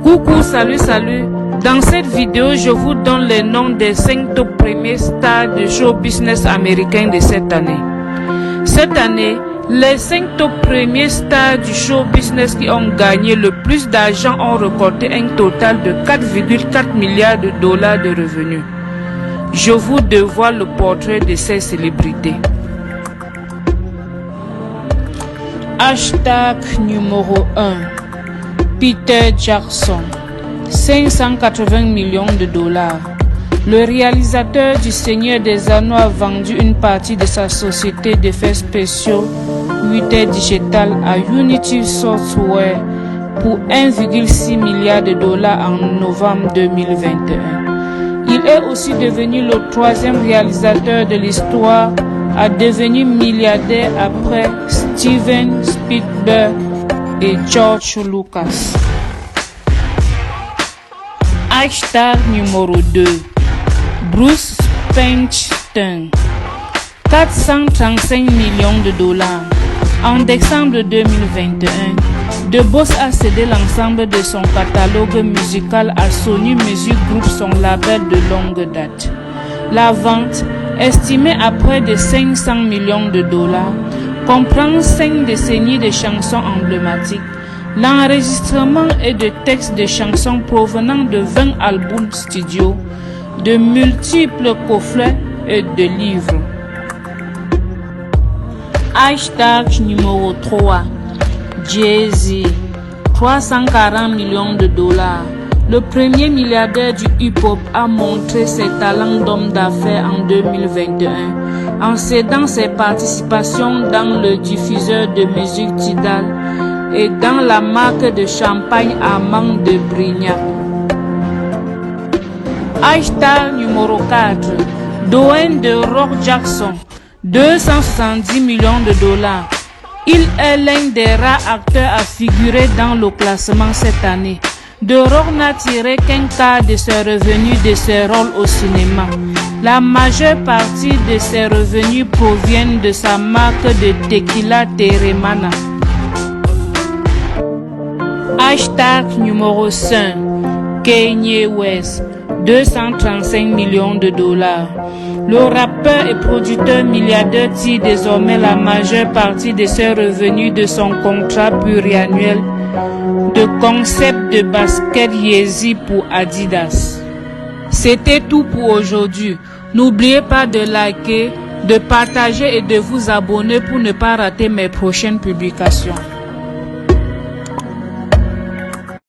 Coucou, salut. Dans cette vidéo, je vous donne les noms des 5 top premiers stars de show business américain de cette année. Cette année, les 5 top premiers stars du show business qui ont gagné le plus d'argent ont récolté un total de 4,4 milliards de dollars de revenus. Je vous dévoile le portrait de ces célébrités. Hashtag numéro 1. Peter Jackson. 580 millions de dollars. Le réalisateur du Seigneur des Anneaux a vendu une partie de sa société d'effets spéciaux 8 Digital à Unity Software pour 1,6 milliard de dollars en novembre 2021. Il est aussi devenu le 3e réalisateur de l'histoire à devenir milliardaire après Steven Spielberg et George Lucas. Hashtag numéro 2. Bruce Springsteen. 435 millions de dollars. En décembre 2021, The Boss a cédé l'ensemble de son catalogue musical à Sony Music Group, son label de longue date. La vente, estimée à près de 500 millions de dollars, comprend 5 décennies de chansons emblématiques, l'enregistrement et de textes de chansons provenant de 20 albums studio, de multiples coffrets et de livres. Hashtag numéro 3. Jay-Z. 340 millions de dollars. Le premier milliardaire du hip-hop a montré ses talents d'homme d'affaires en 2021 en cédant ses participations dans le diffuseur de musique Tidal et dans la marque de champagne Armand de Brignac. Hashtag numéro 4. Dwayne The Rock Jackson. 270 millions de dollars. Il est l'un des rares acteurs à figurer dans le classement cette année. The Rock n'a tiré qu'un quart de ses revenus de ses rôles au cinéma. La majeure partie de ses revenus proviennent de sa marque de tequila Teremana. Hashtag numéro 5. Kanye West. 235 millions de dollars. Le rappeur et producteur milliardaire tire désormais la majeure partie de ses revenus de son contrat pluriannuel de concept de basket Yeezy pour Adidas. C'était tout pour aujourd'hui. N'oubliez pas de liker, de partager et de vous abonner pour ne pas rater mes prochaines publications.